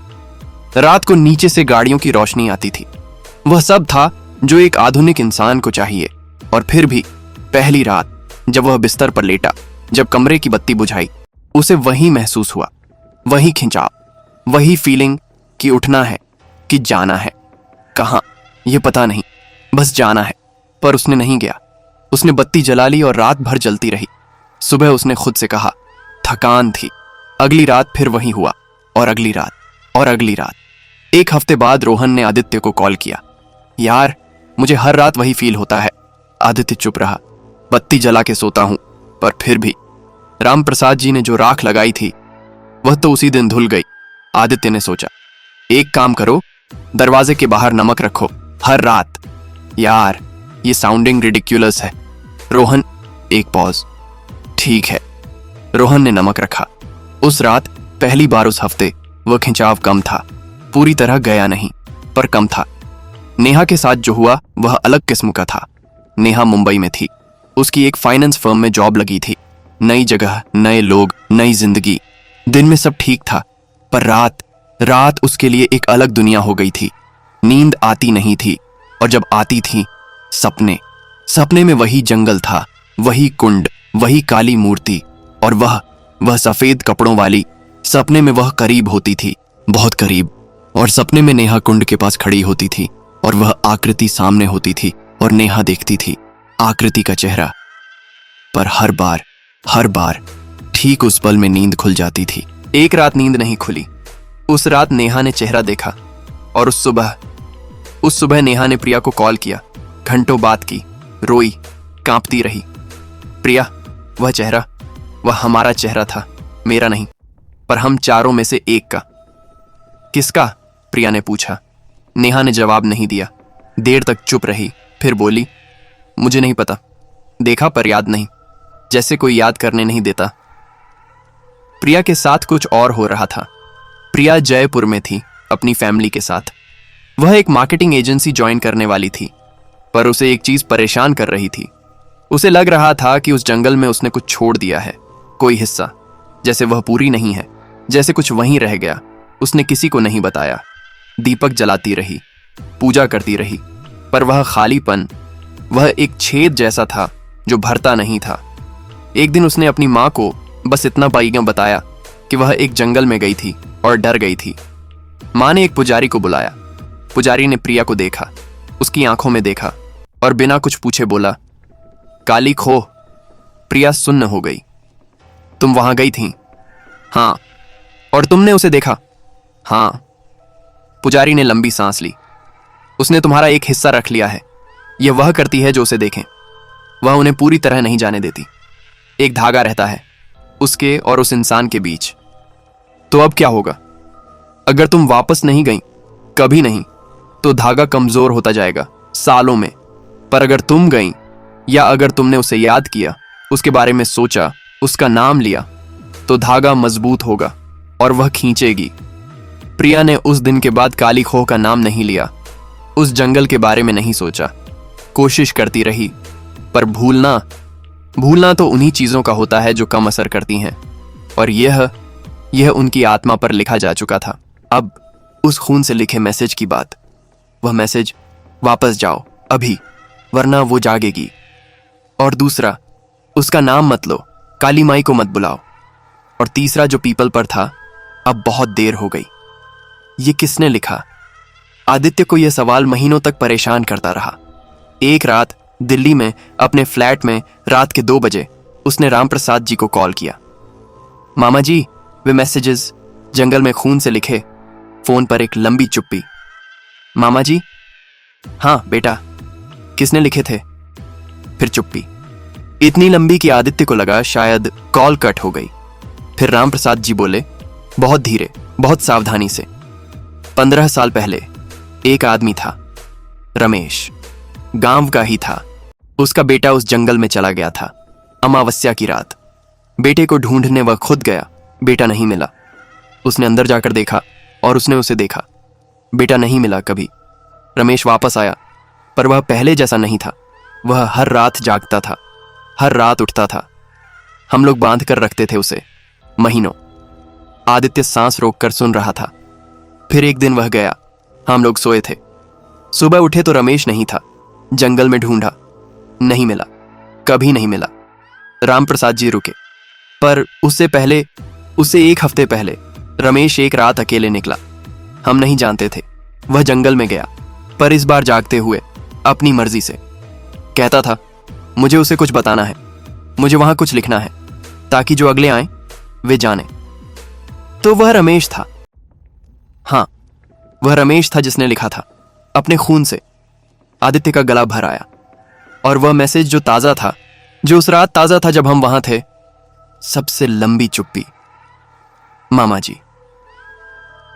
रात को नीचे से गाड़ियों की रोशनी आती थी। वह सब था जो एक आधुनिक इंसान को चाहिए। और फिर भी पहली रात जब वह बिस्तर पर लेटा, जब कमरे की बत्ती बुझाई, उसे वही महसूस हुआ, वही खिंचाव, वही फीलिंग कि उठना है, कि जाना है। कहाँ, यह पता नहीं, बस जाना है। पर उसने नहीं गया। उसने बत्ती जला ली और रात भर जलती रही। सुबह उसने खुद से कहा, थकान थी। अगली रात फिर वही हुआ, और अगली रात, और अगली रात। 1 हफ्ते बाद रोहन ने आदित्य को कॉल किया। यार, मुझे हर रात वही फील होता है। आदित्य चुप रहा। बत्ती जला के सोता हूं, पर फिर भी। राम प्रसाद जी ने जो राख लगाई थी, वह तो उसी दिन धुल गई। आदित्य ने सोचा, एक काम करो, दरवाजे के बाहर नमक रखो, हर रात। यार, ये साउंडिंग रिडिक्युलस है। रोहन, एक पॉज। ठीक है। रोहन ने नमक रखा। उस रात, पहली बार उस हफ्ते, वह खिंचाव कम था, पूरी तरह गया नहीं, पर कम था। नेहा के साथ जो हुआ वह अलग किस्म का था। नेहा मुंबई में थी। उसकी एक फाइनेंस फर्म में जॉब लगी थी। नई जगह, नए लोग, नई जिंदगी। दिन में सब ठीक था, पर रात उसके लिए एक अलग दुनिया हो गई थी। नींद आती नहीं थी, और जब आती थी, सपने में वही जंगल था, वही कुंड, वही काली मूर्ति, और वह सफेद कपड़ों वाली। सपने में वह करीब होती थी, बहुत करीब। और सपने में नेहा कुंड के पास खड़ी होती थी, और वह आकृति सामने होती थी, और नेहा देखती थी आकृति का चेहरा। पर हर बार ठीक उस पल में नींद खुल जाती थी। एक रात नींद नहीं खुली। उस रात नेहा ने चेहरा देखा, और उस सुबह नेहा ने प्रिया को कॉल किया। घंटों बात की, रोई, कांपती रही। प्रिया, वह चेहरा, वह हमारा चेहरा था, मेरा नहीं, पर हम चारों में से एक का। किसका? प्रिया ने पूछा। नेहा ने जवाब नहीं दिया। देर तक चुप रही, फिर बोली, मुझे नहीं पता, देखा पर याद नहीं, जैसे कोई याद करने नहीं देता। प्रिया के साथ कुछ और हो रहा था। प्रिया जयपुर में थी अपनी फैमिली के साथ। वह एक मार्केटिंग एजेंसी ज्वाइन करने वाली थी, पर उसे एक चीज परेशान कर रही थी। उसे लग रहा था कि उस जंगल में उसने कुछ छोड़ दिया है, कोई हिस्सा, जैसे वह पूरी नहीं है, जैसे कुछ वहीं रह गया। उसने किसी को नहीं बताया। दीपक जलाती रही, पूजा करती रही, पर वह खालीपन, वह एक छेद जैसा था जो भरता नहीं था। एक दिन उसने अपनी माँ को बस इतना बताया कि वह एक जंगल में गई थी और डर गई थी। माँ ने एक पुजारी को बुलाया। पुजारी ने प्रिया को देखा, उसकी आंखों में देखा, और बिना कुछ पूछे बोला, काली खो। प्रिया सुन्न हो गई। तुम वहां गई थी? हाँ। और तुमने उसे देखा? हाँ। पुजारी ने लंबी सांस ली। उसने तुम्हारा एक हिस्सा रख लिया है। यह वह करती है जो उसे देखें। वह उन्हें पूरी तरह नहीं जाने देती। एक धागा रहता है उसके और उस इंसान के बीच। तो अब क्या होगा? अगर तुम वापस नहीं गई, कभी नहीं, तो धागा कमजोर होता जाएगा सालों में। पर अगर तुम गई, या अगर तुमने उसे याद किया, उसके बारे में सोचा, उसका नाम लिया, तो धागा मजबूत होगा और वह खींचेगी। प्रिया ने उस दिन के बाद काली खोह का नाम नहीं लिया, उस जंगल के बारे में नहीं सोचा। कोशिश करती रही, पर भूलना तो उन्हीं चीजों का होता है जो कम असर करती हैं, और यह उनकी आत्मा पर लिखा जा चुका था। अब उस खून से लिखे मैसेज की बात, वह मैसेज, वापस जाओ अभी, वरना वो जागेगी। और दूसरा, उसका नाम मत लो, काली माई को मत बुलाओ। और तीसरा जो पीपल पर था, अब बहुत देर हो गई। ये किसने लिखा? आदित्य को यह सवाल महीनों तक परेशान करता रहा। एक रात दिल्ली में अपने फ्लैट में रात के 2 बजे उसने राम प्रसाद जी को कॉल किया। मामा जी, वे मैसेजेस जंगल में खून से लिखे। फोन पर एक लंबी चुप्पी। मामा जी? हाँ बेटा, किसने लिखे थे? फिर चुप्पी, इतनी लंबी कि आदित्य को लगा शायद कॉल कट हो गई। फिर राम प्रसाद जी बोले, बहुत धीरे, बहुत सावधानी से, 15 साल पहले एक आदमी था, रमेश, गांव का ही था। उसका बेटा उस जंगल में चला गया था अमावस्या की रात। बेटे को ढूंढने वह खुद गया, बेटा नहीं मिला। उसने अंदर जाकर देखा और उसने उसे देखा, बेटा नहीं मिला कभी। रमेश वापस आया, पर वह पहले जैसा नहीं था। वह हर रात जागता था, हर रात उठता था। हम लोग बांध कर रखते थे उसे महीनों। आदित्य सांस रोककर सुन रहा था। फिर एक दिन वह गया, हम लोग सोए थे। सुबह उठे तो रमेश नहीं था। जंगल में ढूंढा, नहीं मिला, कभी नहीं मिला। राम प्रसाद जी रुके, पर उससे 1 हफ्ते पहले रमेश एक रात अकेले निकला। हम नहीं जानते थे। वह जंगल में गया, पर इस बार जागते हुए, अपनी मर्जी से। कहता था, मुझे उसे कुछ बताना है, मुझे वहां कुछ लिखना है, ताकि जो अगले आए वे जाने। तो वह रमेश था। हाँ, वह रमेश था जिसने लिखा था अपने खून से। आदित्य का गला भर आया, और वह मैसेज जो ताजा था, जो उस रात ताजा था जब हम वहां थे, सबसे लंबी चुप्पी। मामा जी।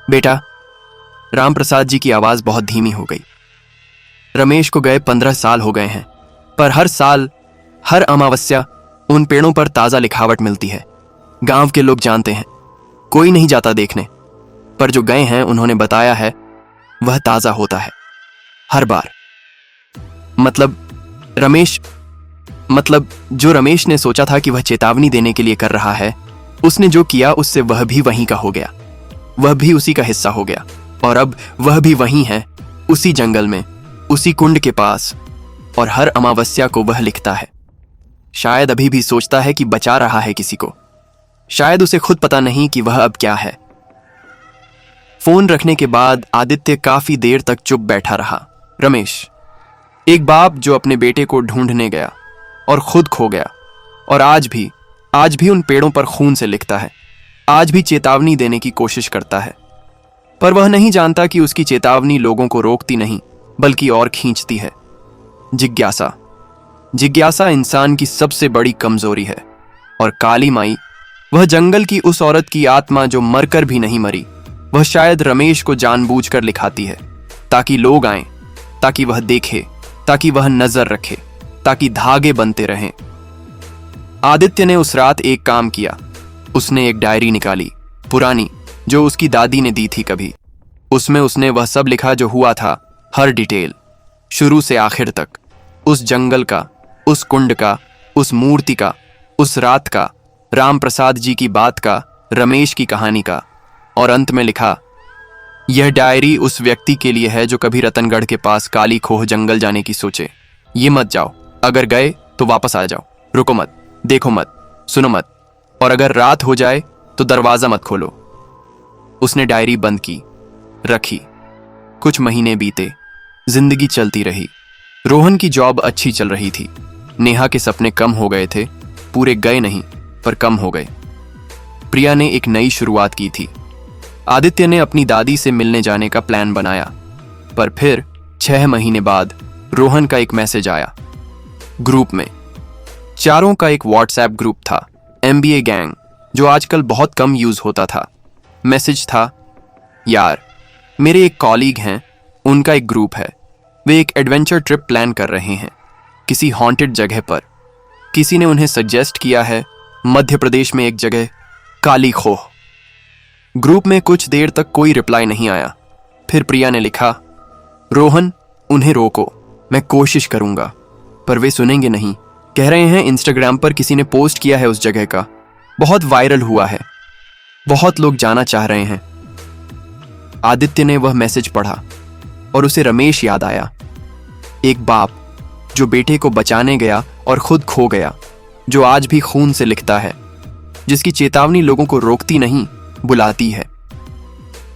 बेटा, राम प्रसाद जी की आवाज बहुत धीमी हो गई। रमेश को गए 15 साल हो गए हैं, पर हर साल, हर अमावस्या उन पेड़ों पर ताजा लिखावट मिलती है। गांव के लोग जानते हैं, कोई नहीं जाता देखने, पर जो गए हैं उन्होंने बताया है वह ताजा होता है हर बार। मतलब जो रमेश ने सोचा था कि वह चेतावनी देने के लिए कर रहा है, उसने जो किया उससे वह भी वहीं का हो गया, वह भी उसी का हिस्सा हो गया। और अब वह भी वहीं है, उसी जंगल में, उसी कुंड के पास, और हर अमावस्या को वह लिखता है। शायद अभी भी सोचता है कि बचा रहा है किसी को। शायद उसे खुद पता नहीं कि वह अब क्या है। फोन रखने के बाद आदित्य काफी देर तक चुप बैठा रहा। रमेश, एक बाप जो अपने बेटे को ढूंढने गया और खुद खो गया, और आज भी उन पेड़ों पर खून से लिखता है, आज भी चेतावनी देने की कोशिश करता है। पर वह नहीं जानता कि उसकी चेतावनी लोगों को रोकती नहीं बल्कि और खींचती है। जिज्ञासा इंसान की सबसे बड़ी कमजोरी है। और काली माई, वह जंगल की उस औरत की आत्मा जो मरकर भी नहीं मरी, वह शायद रमेश को जानबूझकर लिखाती है, ताकि लोग आएं, ताकि वह देखे, ताकि वह नजर रखे, ताकि धागे बनते रहें। आदित्य ने उस रात एक काम किया। उसने एक डायरी निकाली, पुरानी, जो उसकी दादी ने दी थी कभी। उसमें उसने वह सब लिखा जो हुआ था, हर डिटेल, शुरू से आखिर तक, उस जंगल का, उस कुंड का, उस मूर्ति का, उस रात का, राम प्रसाद जी की बात का, रमेश की कहानी का। और अंत में लिखा, यह डायरी उस व्यक्ति के लिए है जो कभी रतनगढ़ के पास काली खोह जंगल जाने की सोचे। ये मत जाओ, अगर गए तो वापस आ जाओ, रुको मत, देखो मत, सुनो मत, और अगर रात हो जाए तो दरवाजा मत खोलो। उसने डायरी बंद की, रखी। कुछ महीने बीते, जिंदगी चलती रही। रोहन की जॉब अच्छी चल रही थी। नेहा के सपने कम हो गए थे, पूरे गए नहीं पर कम हो गए। प्रिया ने एक नई शुरुआत की थी। आदित्य ने अपनी दादी से मिलने जाने का प्लान बनाया, पर फिर 6 महीने बाद रोहन का एक मैसेज आया। ग्रुप में, चारों का एक व्हाट्सएप ग्रुप था, MBA गैंग, जो आजकल बहुत कम यूज होता था। मैसेज था, यार, मेरे एक कॉलीग हैं, उनका एक ग्रुप है, वे एक एडवेंचर ट्रिप प्लान कर रहे हैं किसी हॉन्टेड जगह पर। किसी ने उन्हें सजेस्ट किया है मध्य प्रदेश में एक जगह, काली खोह। ग्रुप में कुछ देर तक कोई रिप्लाई नहीं आया। फिर प्रिया ने लिखा, रोहन, उन्हें रोको, मैं कोशिश करूंगा, पर वे सुनेंगे नहीं। कह रहे हैं इंस्टाग्राम पर किसी ने पोस्ट किया है उस जगह का, बहुत वायरल हुआ है, बहुत लोग जाना चाह रहे हैं। आदित्य ने वह मैसेज पढ़ा और उसे रमेश याद आया। एक बाप जो बेटे को बचाने गया और खुद खो गया, जो आज भी खून से लिखता है, जिसकी चेतावनी लोगों को रोकती नहीं, बुलाती है।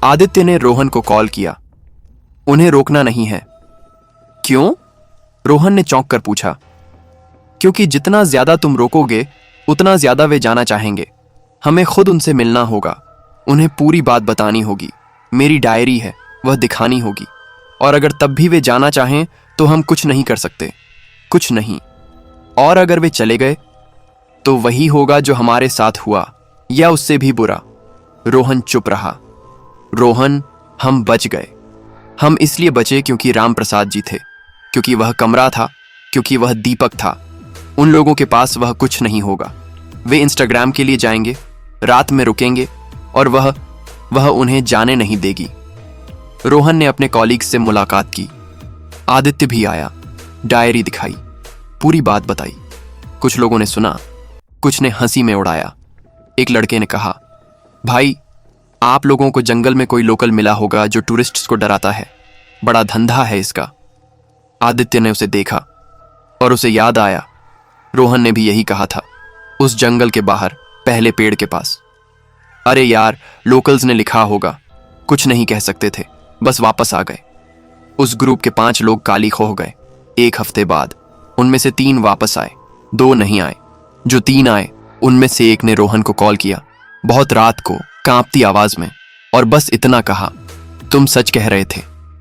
आदित्य ने रोहन को कॉल किया। उन्हें रोकना नहीं है। क्यों? रोहन ने चौंक कर पूछा। क्योंकि जितना ज्यादा तुम रोकोगे उतना ज्यादा वे जाना चाहेंगे। हमें खुद उनसे मिलना होगा, उन्हें पूरी बात बतानी होगी। मेरी डायरी है, वह दिखानी होगी। और अगर तब भी वे जाना चाहें तो हम कुछ नहीं कर सकते, कुछ नहीं। और अगर वे चले गए तो वही होगा जो हमारे साथ हुआ, या उससे भी बुरा। रोहन चुप रहा। रोहन, हम बच गए। हम इसलिए बचे क्योंकि राम प्रसाद जी थे, क्योंकि वह कमरा था, क्योंकि वह दीपक था। उन लोगों के पास वह कुछ नहीं होगा। वे इंस्टाग्राम के लिए जाएंगे, रात में रुकेंगे, और वह उन्हें जाने नहीं देगी। रोहन ने अपने कॉलीग से मुलाकात की। आदित्य भी आया, डायरी दिखाई, पूरी बात बताई। कुछ लोगों ने सुना, कुछ ने हंसी में उड़ाया। एक लड़के ने कहा, भाई, आप लोगों को जंगल में कोई लोकल मिला होगा जो टूरिस्ट्स को डराता है, बड़ा धंधा है इसका। आदित्य ने उसे देखा और उसे याद आया, रोहन ने भी यही कहा था, उस जंगल के बाहर, पहले पेड़ के पास। अरे यार, लोकल्स ने लिखा होगा, कुछ नहीं कह सकते थे, बस वापस आ गए। उस ग्रुप के 5 लोग काली खोह गए। 1 हफ्ते बाद उनमें से 3 वापस आए, 2 नहीं आए। जो 3 आए उनमें से एक ने रोहन को कॉल किया, बहुत रात को, कांपती आवाज में, और बस इतना कहा, तुम सच कह रहे थे,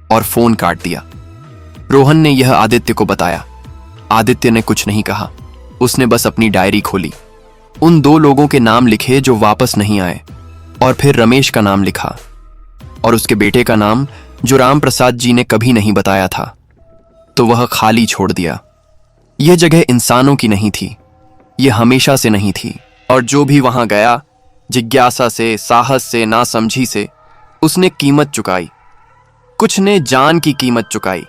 और फोन काट दिया। रोहन ने यह आदित्य को बताया। आदित्य ने कुछ नहीं कहा, उसने बस अपनी डायरी खोली, उन 2 लोगों के नाम लिखे जो वापस नहीं आए, और फिर रमेश का नाम लिखा, और उसके बेटे का नाम जो राम प्रसाद जी ने कभी नहीं बताया था। तो वह खाली छोड़ दिया। यह जगह इंसानों की नहीं थी, यह हमेशा से नहीं थी। और जो भी वहां गया, जिज्ञासा से, साहस से, नासमझी से, उसने कीमत चुकाई। कुछ ने जान की कीमत चुकाई,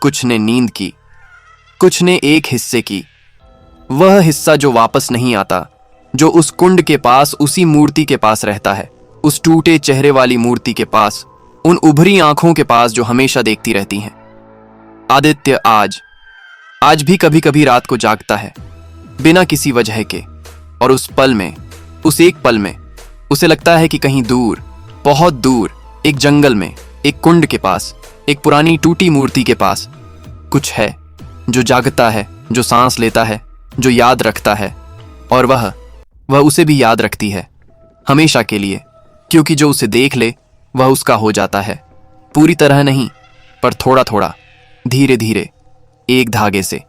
कुछ ने नींद की, कुछ ने एक हिस्से की। वह हिस्सा जो वापस नहीं आता, जो उस कुंड के पास, उसी मूर्ति के पास रहता है, उस टूटे चेहरे वाली मूर्ति के पास, उन उभरी आंखों के पास जो हमेशा देखती रहती हैं। आदित्य आज भी कभी कभी रात को जागता है, बिना किसी वजह के, और उस पल में, उस एक पल में उसे लगता है कि कहीं दूर, बहुत दूर, एक जंगल में, एक कुंड के पास, एक पुरानी टूटी मूर्ति के पास कुछ है जो जागता है, जो सांस लेता है, जो याद रखता है। और वह उसे भी याद रखती है, हमेशा के लिए, क्योंकि जो उसे देख ले वह उसका हो जाता है। पूरी तरह नहीं, पर थोड़ा थोड़ा, धीरे धीरे, एक धागे से,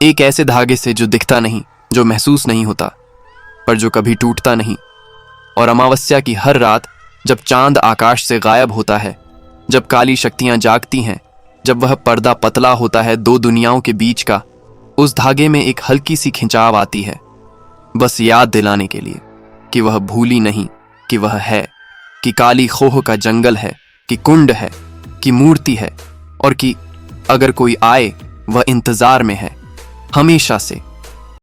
एक ऐसे धागे से जो दिखता नहीं, जो महसूस नहीं होता, पर जो कभी टूटता नहीं। और अमावस्या की हर रात, जब चांद आकाश से गायब होता है, जब काली शक्तियां जागती हैं, जब वह पर्दा पतला होता है दो दुनियाओं के बीच का, उस धागे में एक हल्की सी खिंचाव आती है, बस याद दिलाने के लिए कि वह भूली नहीं, कि वह है, कि काली खोह का जंगल है, कि कुंड है, कि मूर्ति है, और कि अगर कोई आए वह इंतजार में है, हमेशा से।